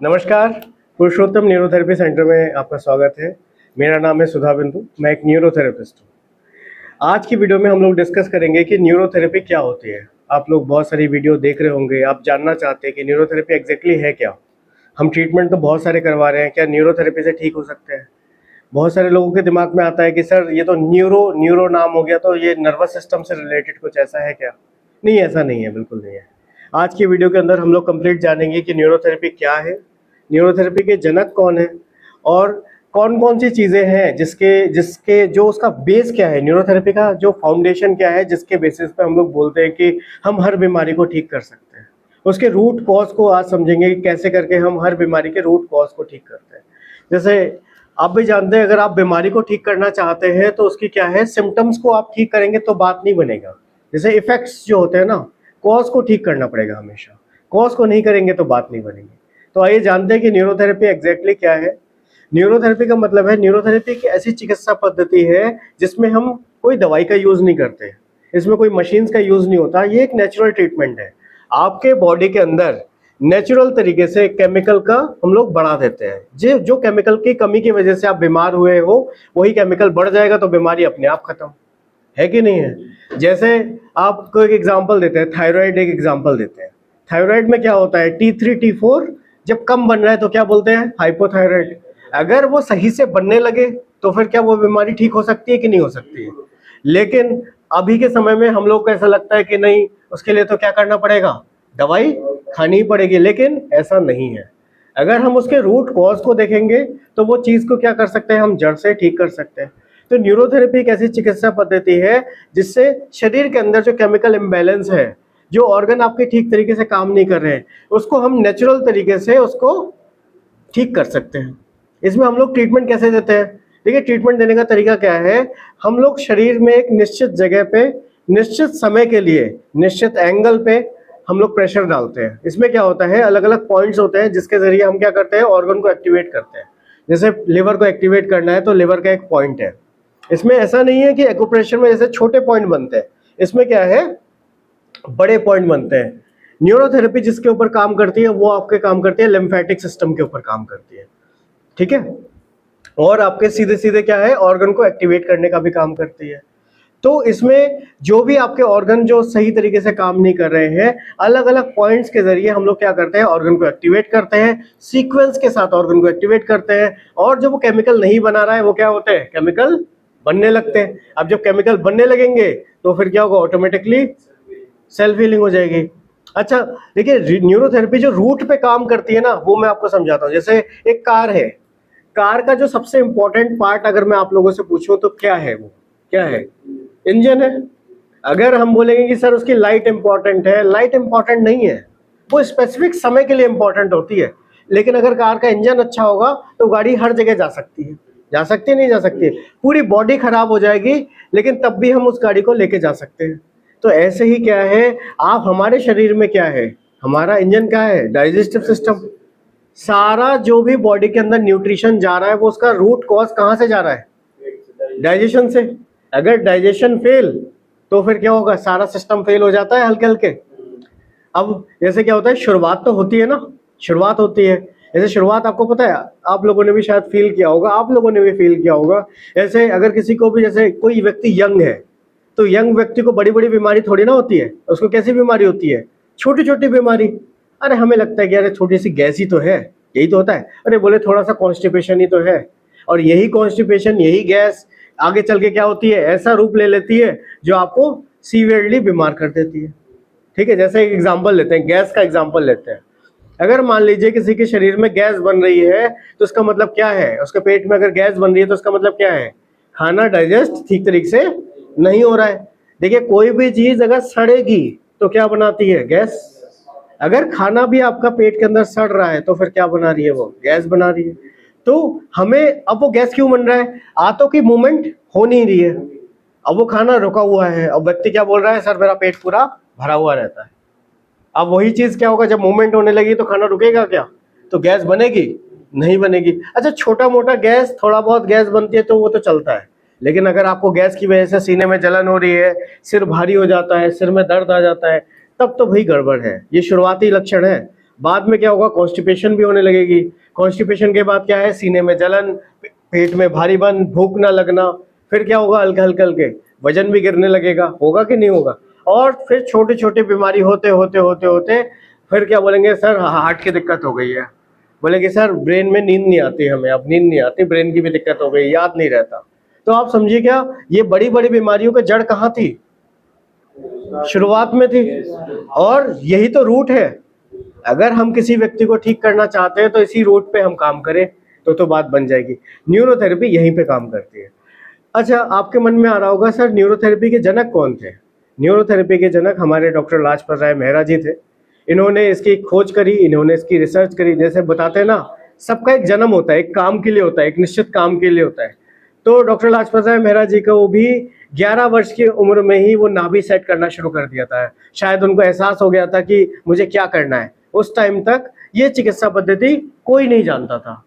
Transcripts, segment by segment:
नमस्कार। पुरुषोत्तम neurotherapy centre में आपका स्वागत है। मेरा नाम है सुधा बिंदु, मैं एक न्यूरोथेरेपिस्ट हूँ। आज की वीडियो में हम लोग डिस्कस करेंगे कि न्यूरोथेरेपी क्या होती है। आप लोग बहुत सारी वीडियो देख रहे होंगे, आप जानना चाहते हैं कि न्यूरोथेरेपी एग्जैक्टली है क्या। हम ट्रीटमेंट तो बहुत सारे करवा रहे हैं, क्या न्यूरोथेरेपी से ठीक हो सकते हैं। बहुत सारे लोगों के दिमाग में आता है कि सर ये तो न्यूरो नाम हो गया, तो ये नर्वस सिस्टम से रिलेटेड कुछ ऐसा है क्या। नहीं, ऐसा नहीं है, बिल्कुल नहीं है। आज की वीडियो के अंदर हम लोग कंप्लीट जानेंगे कि न्यूरोथेरेपी क्या है, न्यूरोथेरेपी के जनक कौन है और कौन कौन सी चीज़ें हैं जिसके जिसके जो उसका बेस क्या है, न्यूरोथेरेपी का जो फाउंडेशन क्या है, जिसके बेसिस पे हम लोग बोलते हैं कि हम हर बीमारी को ठीक कर सकते हैं। उसके रूट कॉज को आज समझेंगे कि कैसे करके हम हर बीमारी के रूट कॉज को ठीक करते हैं। जैसे आप भी जानते हैं, अगर आप बीमारी को ठीक करना चाहते हैं तो उसकी क्या है, सिम्टम्स को आप ठीक करेंगे तो बात नहीं बनेगा। जैसे इफेक्ट्स जो होते हैं ना, कॉज को ठीक करना पड़ेगा हमेशा। कॉज को नहीं करेंगे तो बात नहीं बनेगी। तो आइए जानते हैं कि न्यूरोथेरेपी एग्जैक्टली क्या है। न्यूरोथेरेपी का मतलब है, न्यूरोथेरेपी एक ऐसी चिकित्सा पद्धति है जिसमें हम कोई दवाई का यूज नहीं करते, इसमें कोई मशीन्स का यूज नहीं होता। ये एक नेचुरल ट्रीटमेंट है। आपके बॉडी के अंदर नेचुरल तरीके से केमिकल का हम लोग बढ़ा देते हैं। जो केमिकल की कमी की वजह से आप बीमार हुए हो, वही केमिकल बढ़ जाएगा तो बीमारी अपने आप खत्म, है कि नहीं है। जैसे आपको एक एग्जांपल देते हैं, थायराइड एक एग्जांपल देते हैं। थायराइड में क्या होता है, T3 T4 जब कम बन रहा है तो क्या बोलते हैं, हाइपोथायराइड। अगर वो सही से बनने लगे तो फिर क्या वो बीमारी ठीक हो सकती है कि नहीं हो सकती है। लेकिन अभी के समय में हम लोग को ऐसा लगता है कि नहीं, उसके लिए तो क्या करना पड़ेगा, दवाई खानी ही पड़ेगी। लेकिन ऐसा नहीं है। अगर हम उसके रूट कॉज को देखेंगे तो वो चीज को क्या कर सकते हैं, हम जड़ से ठीक कर सकते हैं। तो न्यूरोथेरेपी एक ऐसी चिकित्सा पद्धति है जिससे शरीर के अंदर जो केमिकल इम्बैलेंस है, जो ऑर्गन आपके ठीक तरीके से काम नहीं कर रहे हैं, उसको हम नेचुरल तरीके से उसको ठीक कर सकते हैं। इसमें हम लोग ट्रीटमेंट कैसे देते हैं, देखिए ट्रीटमेंट देने का तरीका क्या है। हम लोग शरीर में एक निश्चित जगह पे, निश्चित समय के लिए, निश्चित एंगल पे हम लोग प्रेशर डालते हैं। इसमें क्या होता है, अलग अलग पॉइंट्स होते हैं जिसके जरिए हम क्या करते हैं, ऑर्गन को एक्टिवेट करते हैं। जैसे लिवर को एक्टिवेट करना है तो लिवर का एक पॉइंट है। इसमें ऐसा नहीं है कि एक्यूप्रेशर में जैसे छोटे पॉइंट बनते हैं, इसमें क्या है, बड़े पॉइंट बनते हैं। न्यूरोथेरेपी जिसके ऊपर काम करती है वो आपके काम करती है लिम्फेटिक सिस्टम के ऊपर काम करती है, ठीक है। और आपके सीधे सीधे क्या है, ऑर्गन को एक्टिवेट करने का भी काम करती है। तो इसमें जो भी आपके ऑर्गन जो सही तरीके से काम नहीं कर रहे हैं, अलग अलग पॉइंट्स के जरिए हम लोग क्या करते हैं, ऑर्गन को एक्टिवेट करते हैं, सीक्वेंस के साथ ऑर्गन को एक्टिवेट करते हैं। और जो वो केमिकल नहीं बना रहा है वो क्या होते हैं, केमिकल बनने लगते हैं। अब जब केमिकल बनने लगेंगे तो फिर क्या होगा, ऑटोमेटिकली सेल्फ हीलिंग हो जाएगी। अच्छा देखिए, न्यूरोथेरेपी जो रूट पे काम करती है ना, वो मैं आपको समझाता हूँ। जैसे एक कार है, कार का जो सबसे इंपॉर्टेंट पार्ट अगर मैं आप लोगों से पूछूं तो क्या है, वो क्या है, इंजन है। अगर हम बोलेंगे कि सर उसकी लाइट इंपॉर्टेंट है, लाइट इंपॉर्टेंट नहीं है, वो स्पेसिफिक समय के लिए इंपॉर्टेंट होती है। लेकिन अगर कार का इंजन अच्छा होगा तो गाड़ी हर जगह जा सकती है, जा सकती है, नहीं जा सकती है, पूरी बॉडी खराब हो जाएगी लेकिन तब भी हम उस गाड़ी को लेके जा सकते हैं। तो ऐसे ही क्या है, आप हमारे शरीर में क्या है, हमारा इंजन क्या है, डाइजेस्टिव सिस्टम। सारा जो भी बॉडी के अंदर न्यूट्रिशन जा रहा है वो उसका रूट कॉज कहाँ से जा रहा है, डाइजेशन से। अगर डाइजेशन फेल तो फिर क्या होगा, सारा सिस्टम फेल हो जाता है हल्के हल्के। अब जैसे क्या होता है, शुरुआत तो होती है ना, शुरुआत होती है। जैसे शुरुआत आपको पता है, आप लोगों ने भी शायद फील किया होगा, आप लोगों ने भी फील किया होगा। ऐसे अगर किसी को भी, जैसे कोई व्यक्ति यंग है तो यंग व्यक्ति को बड़ी बड़ी बीमारी थोड़ी ना होती है, उसको कैसी बीमारी होती है, छोटी छोटी बीमारी। अरे हमें लगता है कि अरे छोटी सी गैस ही तो है, यही तो होता है। अरे बोले थोड़ा सा कॉन्स्टिपेशन ही तो है, और यही कॉन्स्टिपेशन, यही गैस आगे चल के क्या होती है, ऐसा रूप ले लेती है जो आपको सीवियरली बीमार कर देती है, ठीक है। जैसे एक एग्जाम्पल लेते हैं, गैस का एग्जाम्पल लेते हैं। अगर मान लीजिए किसी के शरीर में गैस बन रही है तो उसका मतलब क्या है, उसके पेट में अगर गैस बन रही है तो उसका मतलब क्या है, खाना डाइजेस्ट ठीक तरीके से नहीं हो रहा है। देखिए कोई भी चीज अगर सड़ेगी तो क्या बनाती है, गैस। अगर खाना भी आपका पेट के अंदर सड़ रहा है तो फिर क्या बना रही है, वो गैस बना रही है। तो हमें अब वो गैस क्यों बन रहा है, आंतों की मूवमेंट हो नहीं रही है, अब वो खाना रुका हुआ है। अब व्यक्ति क्या बोल रहा है, सर मेरा पेट पूरा भरा हुआ रहता है। अब वही चीज क्या होगा, जब मूवमेंट होने लगी तो खाना रुकेगा क्या, तो गैस बनेगी, नहीं बनेगी। अच्छा छोटा मोटा गैस, थोड़ा बहुत गैस बनती है तो वो तो चलता है। लेकिन अगर आपको गैस की वजह से सीने में जलन हो रही है, सिर भारी हो जाता है, सिर में दर्द आ जाता है, तब तो भाई गड़बड़ है। ये शुरुआती लक्षण है। बाद में क्या होगा, कॉन्स्टिपेशन भी होने लगेगी। कॉन्स्टिपेशन के बाद क्या है, सीने में जलन, पेट में भारीपन, भूख ना लगना। फिर क्या होगा, हल्के हल्के हल्के वजन भी गिरने लगेगा, होगा कि नहीं होगा। और फिर छोटे छोटे बीमारी होते होते होते होते फिर क्या बोलेंगे, सर हार्ट की दिक्कत हो गई है, बोलेंगे सर ब्रेन में नींद नहीं आती हमें, अब नींद नहीं आती, ब्रेन की भी दिक्कत हो गई, याद नहीं रहता। तो आप समझिए क्या, ये बड़ी बड़ी बीमारियों का जड़ कहाँ थी, शुरुआत में थी। और यही तो रूट है। अगर हम किसी व्यक्ति को ठीक करना चाहते हैं तो इसी रूट पे हम काम करें तो बात बन जाएगी। न्यूरोथेरेपी यहीं पे काम करती है। अच्छा, आपके मन में आ रहा होगा सर न्यूरोथेरेपी के जनक कौन थे। न्यूरोथेरेपी के जनक हमारे डॉक्टर लाजपत राय मेहरा जी थे। इन्होंने इसकी खोज करी, इन्होंने इसकी रिसर्च करी। जैसे बताते हैं ना, सबका एक जन्म होता है, एक काम के लिए होता है, एक निश्चित काम के लिए होता है। तो डॉक्टर लाजपत राय मेहरा जी को भी 11 वर्ष की उम्र में ही वो नाभि सेट करना शुरू कर दिया था। शायद उनको एहसास हो गया था कि मुझे क्या करना है। उस टाइम तक ये चिकित्सा पद्धति कोई नहीं जानता था।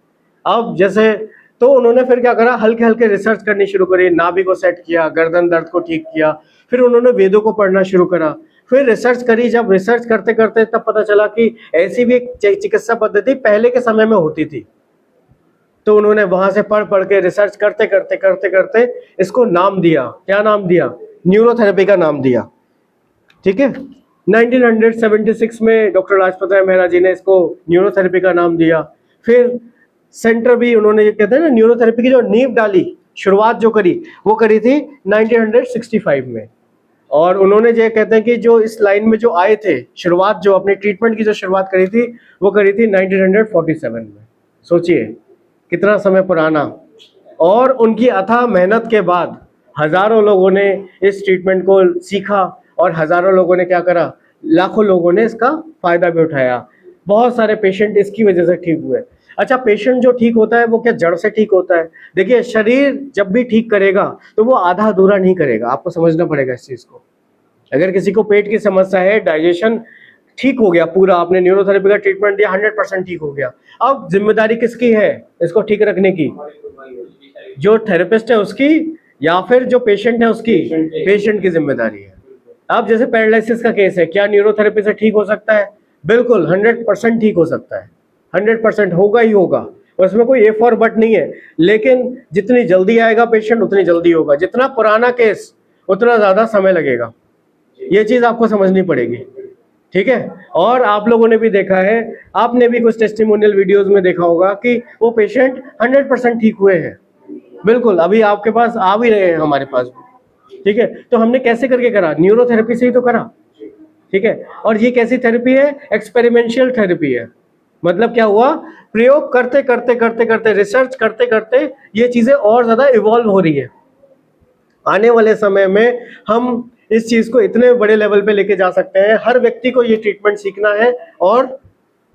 अब जैसे तो उन्होंने फिर क्या करा, हल्के हल्के रिसर्च करनी शुरू करी, नाभि को सेट किया, गर्दन दर्द को ठीक किया। फिर उन्होंने वेदों को पढ़ना शुरू करा, फिर रिसर्च करी। जब रिसर्च करते करते तब पता चला कि ऐसी भी एक चिकित्सा पद्धति पहले के समय में होती थी। तो उन्होंने वहां से पढ़ पढ़ के रिसर्च करते करते करते करते इसको नाम दिया। क्या नाम दिया, न्यूरोथेरेपी का नाम दिया। ठीक है, 1976 में डॉक्टर लाजपत राय मेहरा जी ने इसको न्यूरोथेरेपी का नाम दिया। फिर सेंटर भी उन्होंने, ये कहते हैं ना, न्यूरोथेरेपी की जो नींव डाली, शुरुआत जो करी वो करी थी 1965 में। और उन्होंने ये कहते हैं कि जो इस लाइन में जो आए थे, शुरुआत जो अपने ट्रीटमेंट की जो शुरुआत करी थी वो करी थी 1947 में। सोचिए कितना समय पुराना। और उनकी अथाह मेहनत के बाद हजारों लोगों ने इस ट्रीटमेंट को सीखा और हजारों लोगों ने क्या करा, लाखों लोगों ने इसका फायदा भी उठाया। बहुत सारे पेशेंट इसकी वजह से ठीक हुए। अच्छा, पेशेंट जो ठीक होता है वो क्या जड़ से ठीक होता है। देखिए, शरीर जब भी ठीक करेगा तो वो आधा अधूरा नहीं करेगा, आपको समझना पड़ेगा इस चीज को। अगर किसी को पेट की समस्या है, डाइजेशन ठीक हो गया पूरा, आपने न्यूरोथेरेपी का ट्रीटमेंट दिया, 100% ठीक हो गया। अब जिम्मेदारी किसकी है इसको ठीक रखने की, जो थेरेपिस्ट है उसकी या फिर जो पेशेंट है उसकी, पेशेंट की जिम्मेदारी है। अब जैसे पैरालिसिस का केस है, क्या न्यूरोथेरेपी से ठीक हो सकता है, बिल्कुल 100% ठीक हो सकता है, 100% होगा ही होगा, उसमें कोई इफ और बट नहीं है। लेकिन जितनी जल्दी आएगा पेशेंट उतनी जल्दी होगा, जितना पुराना केस उतना ज्यादा समय लगेगा। ये चीज आपको समझनी पड़ेगी, ठीक है। और आप लोगों ने भी देखा है, आपने भी कुछ टेस्टिमोनियल वीडियोस में देखा होगा कि वो पेशेंट 100% ठीक हुए हैं। बिल्कुल, अभी आपके पास आ भी रहे हैं हमारे पास भी, ठीक है। तो हमने कैसे करके करा, न्यूरोथेरेपी से ही तो करा, ठीक है। और ये कैसी थेरेपी है, एक्सपेरिमेंशियल थेरेपी है। मतलब क्या हुआ, प्रयोग करते करते करते करते, रिसर्च करते करते ये चीजें और ज्यादा इवॉल्व हो रही है। आने वाले समय में हम इस चीज को इतने बड़े लेवल पे लेके जा सकते हैं। हर व्यक्ति को ये ट्रीटमेंट सीखना है और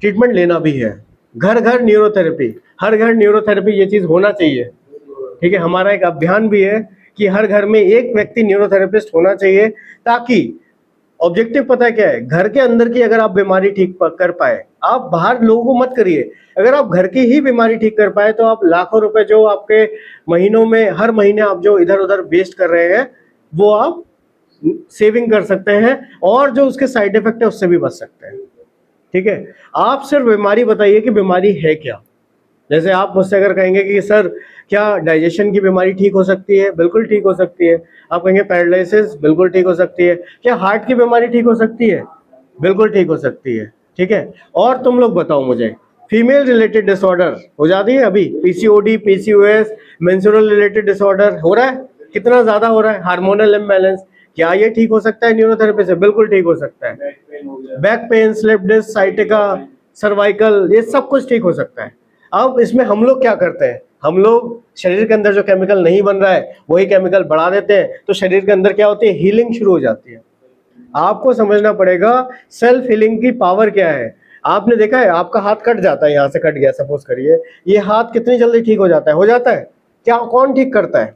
ट्रीटमेंट लेना भी है। घर घर न्यूरोथेरेपी, हर घर न्यूरोथेरेपी, ये चीज होना चाहिए, ठीक है। हमारा एक अभियान भी है कि हर घर में एक व्यक्ति न्यूरोथेरेपिस्ट होना चाहिए, ताकि ऑब्जेक्टिव पता है क्या है, घर के अंदर की अगर आप बीमारी ठीक कर पाए, आप बाहर लोगों को मत करिए। अगर आप घर की ही बीमारी ठीक कर पाए तो आप लाखों रुपए जो आपके महीनों में, हर महीने आप जो इधर उधर वेस्ट कर रहे हैं वो आप सेविंग कर सकते हैं, और जो उसके साइड इफेक्ट है उससे भी बच सकते हैं, ठीक है। आप सिर्फ बीमारी बताइए कि बीमारी है क्या। जैसे आप मुझसे अगर कहेंगे कि सर क्या डाइजेशन की बीमारी ठीक हो सकती है, बिल्कुल ठीक हो सकती है। आप कहेंगे पैरालिसिस, बिल्कुल ठीक हो सकती है। क्या हार्ट की बीमारी ठीक हो सकती है, बिल्कुल ठीक हो सकती है, ठीक है। और तुम लोग बताओ मुझे, फीमेल रिलेटेड डिसऑर्डर हो जाती है अभी, PCOD, PCOS, menstrual related disorder हो रहा है, कितना ज्यादा हो रहा है, हार्मोनल इम्बैलेंस, क्या ये ठीक हो सकता है न्यूरोथेरेपी से, बिल्कुल ठीक हो सकता है। Back pain, slip disc, sciatica, cervical, ये सब कुछ ठीक हो सकता है। अब इसमें हम लोग क्या करते हैं, हम लोग शरीर के अंदर जो केमिकल नहीं बन रहा है वही केमिकल बढ़ा देते हैं, तो शरीर के अंदर क्या होती है, हीलिंग शुरू हो जाती है। आपको समझना पड़ेगा सेल्फ हीलिंग की पावर क्या है। आपने देखा है, आपका हाथ कट जाता है, यहाँ से कट गया सपोज करिए, ये हाथ कितनी जल्दी ठीक हो जाता है, हो जाता है क्या, कौन ठीक करता है,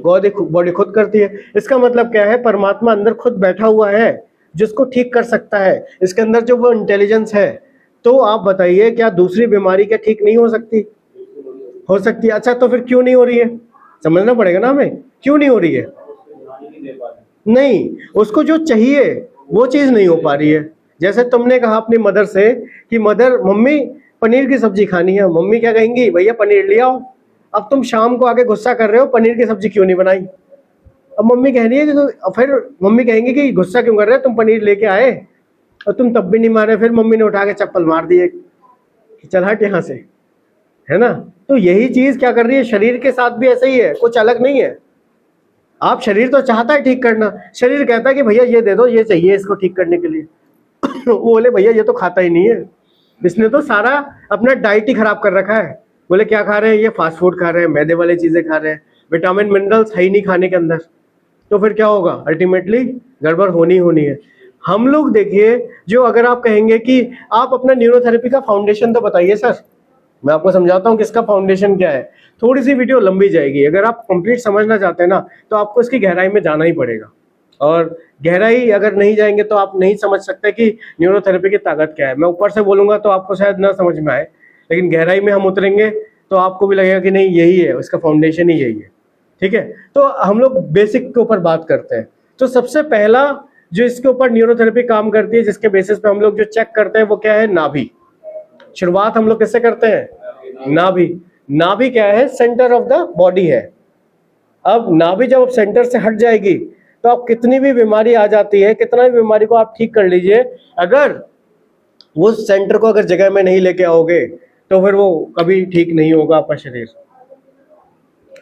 बॉडी खुद करती है। इसका मतलब क्या है, परमात्मा अंदर खुद बैठा हुआ है जिसको ठीक कर सकता है, इसके अंदर जो वो इंटेलिजेंस है। तो आप बताइए, क्या दूसरी बीमारी क्या ठीक नहीं हो सकती, हो सकती है। अच्छा, तो फिर क्यों नहीं हो रही है, समझना पड़ेगा ना हमें, क्यों नहीं हो रही है, नहीं, उसको जो चाहिए वो चीज नहीं हो पा रही है। जैसे तुमने कहा अपनी मदर से कि मदर मम्मी पनीर की सब्जी खानी है, मम्मी क्या कहेंगी, भैया पनीर ले आओ। अब तुम शाम को आके गुस्सा कर रहे हो पनीर की सब्जी क्यों नहीं बनाई। अब मम्मी कह रही है कि फिर मम्मी कहेंगे कि गुस्सा क्यों कर रहे हो, तुम पनीर लेके आए और तुम तब भी नहीं मारे। फिर मम्मी ने उठा के चप्पल मार दिए कि चल हट यहाँ से, है ना। तो यही चीज क्या कर रही है, शरीर के साथ भी ऐसा ही है, कुछ अलग नहीं है। आप शरीर तो चाहता है ठीक करना, शरीर कहता है कि भैया ये दे दो, ये चाहिए इसको ठीक करने के लिए। वो बोले भैया ये तो खाता ही नहीं है, इसने तो सारा अपना डाइट ही खराब कर रखा है। बोले क्या खा रहे हैं, ये फास्ट फूड खा रहे हैं, मैदे वाली चीजें खा रहे हैं, विटामिन मिनरल्स है ही नहीं खाने के अंदर। तो फिर क्या होगा, अल्टीमेटली गड़बड़ होनी है। हम लोग देखिए, जो अगर आप कहेंगे कि आप अपना न्यूरोथेरेपी का फाउंडेशन तो बताइए सर, मैं आपको समझाता हूँ कि इसका फाउंडेशन क्या है। थोड़ी सी वीडियो लंबी जाएगी, अगर आप कंप्लीट समझना चाहते हैं ना तो आपको इसकी गहराई में जाना ही पड़ेगा, और गहराई अगर नहीं जाएंगे तो आप नहीं समझ सकते कि न्यूरोथेरेपी की ताकत क्या है। मैं ऊपर से बोलूंगा तो आपको शायद ना समझ में आए, लेकिन गहराई में हम उतरेंगे तो आपको भी लगेगा कि नहीं यही है, इसका फाउंडेशन ही यही है। ठीक है, तो हम लोग बेसिक के ऊपर बात करते हैं। तो सबसे पहला जो इसके ऊपर न्यूरोथेरेपी काम करती है, जिसके बेसिस पे हम लोग जो चेक करते हैं वो क्या है, नाभि। शुरुआत हम लोग किससे करते हैं, नाभि। नाभि क्या है, सेंटर ऑफ द बॉडी है। अब नाभि जब सेंटर से हट जाएगी तो आप कितनी भी बीमारी आ जाती है, कितना भी बीमारी को आप ठीक कर लीजिए, अगर वो सेंटर को अगर जगह में नहीं लेके आओगे तो फिर वो कभी ठीक नहीं होगा आपका शरीर।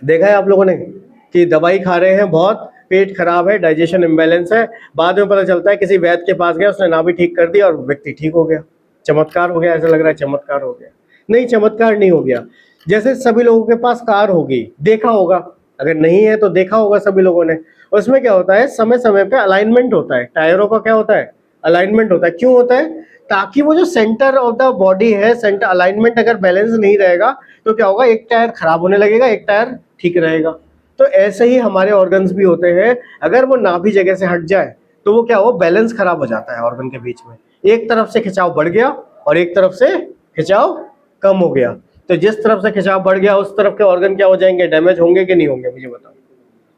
देखा है आप लोगों ने कि दवाई खा रहे हैं, बहुत पेट खराब है, डाइजेशन इम्बैलेंस है, बाद में पता चलता है किसी वैद्य के पास गया, उसने नाभि ठीक कर दिया और व्यक्ति ठीक हो गया, चमत्कार हो गया। ऐसा लग रहा है चमत्कार हो गया, नहीं चमत्कार नहीं हो गया। जैसे सभी लोगों के पास कार होगी, देखा होगा, अगर नहीं है तो देखा होगा सभी लोगों ने। उसमें क्या होता है, समय समय पे अलाइनमेंट होता है, टायरों का क्या होता है, अलाइनमेंट होता है। क्यों होता है, ताकि वो जो सेंटर ऑफ द बॉडी है, सेंटर अलाइनमेंट अगर बैलेंस नहीं रहेगा तो क्या होगा, एक टायर खराब होने लगेगा, एक टायर ठीक रहेगा। तो ऐसे ही हमारे ऑर्गन्स भी होते हैं, अगर वो नाभि जगह से हट जाए तो वो क्या हो, बैलेंस खराब हो जाता है ऑर्गन के बीच में। एक तरफ से खिंचाव बढ़ गया और एक तरफ से खिंचाव कम हो गया, तो जिस तरफ से खिंचाव बढ़ गया उस तरफ के ऑर्गन क्या हो जाएंगे, डैमेज होंगे कि नहीं होंगे, मुझे बताओ।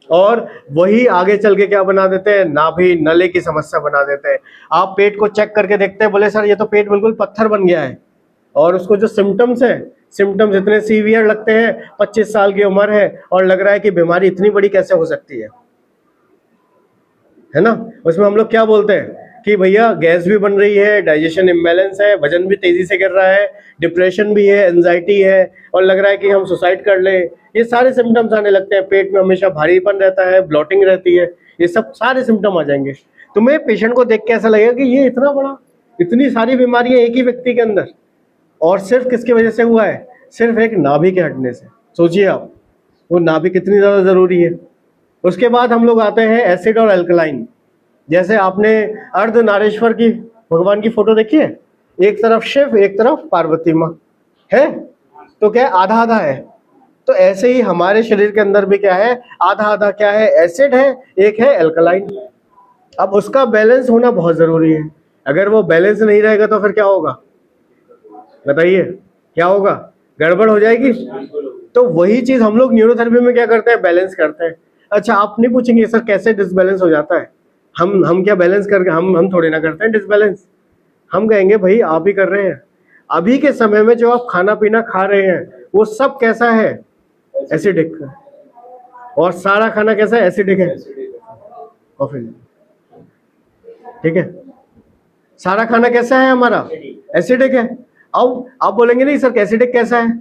और वही आगे चल के क्या बना देते हैं, नाभि नले की समस्या बना देते हैं। आप पेट को चेक करके देखते हैं, बोले सर ये तो पेट बिल्कुल पत्थर बन गया है, और उसको जो सिम्टम्स है, सिम्टम्स इतने सीवियर लगते हैं, 25 साल की उम्र है और लग रहा है कि बीमारी इतनी बड़ी कैसे हो सकती है ना। उसमें हम लोग क्या बोलते हैं कि भैया गैस भी बन रही है, डाइजेशन इम्बैलेंस है, वजन भी तेजी से गिर रहा है, डिप्रेशन भी है, एंजाइटी है, और लग रहा है कि हम सुसाइड कर लें। ये सारे सिम्टम्स आने लगते हैं, पेट में हमेशा भारीपन रहता है, ब्लॉटिंग रहती है, ये सब सारे सिम्टम आ जाएंगे। तुम्हें पेशेंट को देख के ऐसा लगेगा कि ये इतना बड़ा, इतनी सारी बीमारियां एक ही व्यक्ति के अंदर, और सिर्फ किसकी वजह से हुआ है, सिर्फ एक नाभि के हटने से। सोचिए आप, वो नाभि कितनी ज़्यादा ज़रूरी है। उसके बाद हम लोग आते हैं एसिड और अल्कलाइन। जैसे आपने अर्धनारीश्वर की भगवान की फोटो देखी है, एक तरफ शिव एक तरफ पार्वती माँ है, तो क्या आधा आधा है। तो ऐसे ही हमारे शरीर के अंदर भी क्या है, आधा आधा क्या है, एसिड है, एक है अल्कलाइन। अब उसका बैलेंस होना बहुत जरूरी है, अगर वो बैलेंस नहीं रहेगा तो फिर क्या होगा, बताइए क्या होगा, गड़बड़ हो जाएगी। तो वही चीज हम लोग न्यूरोथेरेपी में क्या करते हैं, बैलेंस करते हैं। अच्छा, आप नहीं पूछेंगे सर कैसे डिसबैलेंस हो जाता है, हम क्या बैलेंस करके, हम थोड़ी ना करते हैं डिसबैलेंस। हम कहेंगे भाई आप ही कर रहे हैं। अभी के समय में जो आप खाना पीना खा रहे हैं वो सब कैसा है, एसिडिक, और सारा खाना कैसा है, एसिडिक है, कॉफी, ठीक है, सारा खाना कैसा है हमारा, एसिडिक है। अब आप बोलेंगे नहीं सर एसिडिक कैसा है,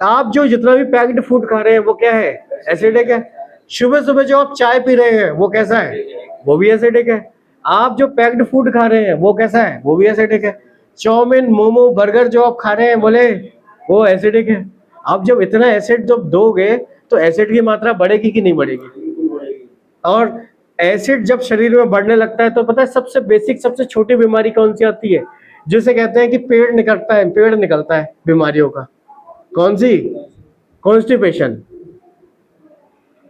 आप जो जितना भी पैक्ड फूड खा रहे हैं वो क्या है, एसिडिक है। सुबह सुबह जो आप चाय पी रहे हैं वो कैसा है, वो भी एसिडिक है। आप जो पैक्ड फूड खा रहे हैं वो कैसा है, वो भी एसिडिक है। चाउमीन मोमो बर्गर जो आप खा रहे हैं बोले वो एसिडिक है। आप जब इतना एसिड जब दोगे तो एसिड की मात्रा बढ़ेगी कि नहीं बढ़ेगी। और एसिड जब शरीर में बढ़ने लगता है तो पता है सबसे बेसिक सबसे छोटी बीमारी कौन सी आती है, जिसे कहते हैं कि पेड़ निकलता है बीमारियों का। कौन सी, कॉन्स्टिपेशन।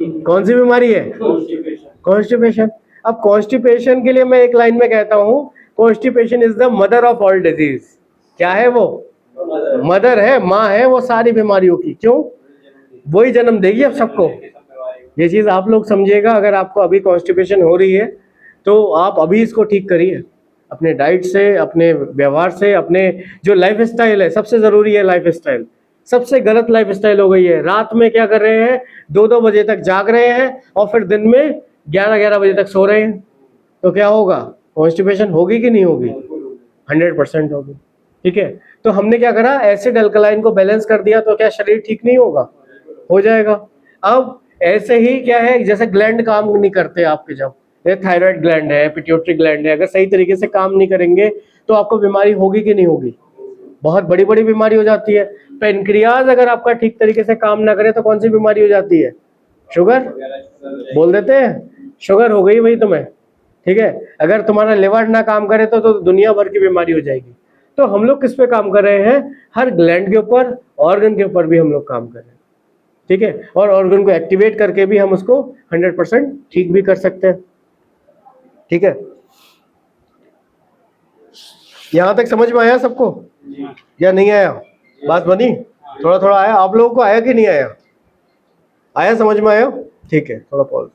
कौन सी बीमारी है, कॉन्स्टिपेशन। अब कॉन्स्टिपेशन के लिए मैं एक लाइन में कहता हूं, constipation is the mother of all disease. क्या है वो, मदर है, माँ है वो सारी बीमारियों की। क्यों, वही जन्म देगी अब सबको। ये चीज आप लोग समझिएगा, अगर आपको अभी कॉन्स्टिपेशन हो रही है तो आप अभी इसको ठीक करिए। अपने डाइट से, अपने व्यवहार से, अपने जो लाइफ स्टाइल है, सबसे ज़रूरी है लाइफ स्टाइल। सबसे गलत लाइफ स्टाइल हो गई है। रात में क्या कर रहे हैं, 2-2 बजे तक जाग रहे हैं और फिर दिन में 11-11 बजे तक सो रहे हैं। तो क्या होगा, कॉन्स्टिपेशन होगी कि नहीं होगी? 100% होगी। ठीक है, तो हमने क्या करा, एसिड अल्कलाइन को बैलेंस कर दिया, तो क्या शरीर ठीक नहीं होगा? हो जाएगा। अब ऐसे ही क्या है, जैसे ग्लैंड काम नहीं करते आपके, जब थायराइड ग्लैंड है, पिट्यूटरी ग्लैंड है, अगर सही तरीके से काम नहीं करेंगे तो आपको बीमारी होगी कि नहीं होगी? बहुत बड़ी बड़ी बीमारी हो जाती है। पेनक्रियाज अगर आपका ठीक तरीके से काम ना करे तो कौन सी बीमारी हो जाती है? शुगर बोल देते हैं, शुगर हो गई भाई तुम्हें। ठीक है, अगर तुम्हारा लिवर ना काम करे तो दुनिया भर की बीमारी हो जाएगी। तो हम लोग किस पे काम कर रहे हैं? हर ग्लैंड के ऊपर, ऑर्गन के ऊपर भी हम लोग काम कर रहे हैं। ठीक है, और ऑर्गन को एक्टिवेट करके भी हम उसको 100% ठीक भी कर सकते हैं। ठीक है, यहां तक समझ में आया सबको या नहीं आया? बात बनी? थोड़ा थोड़ा आया? आप लोगों को आया कि नहीं आया? आया, समझ में आया? ठीक है, थोड़ा पॉज।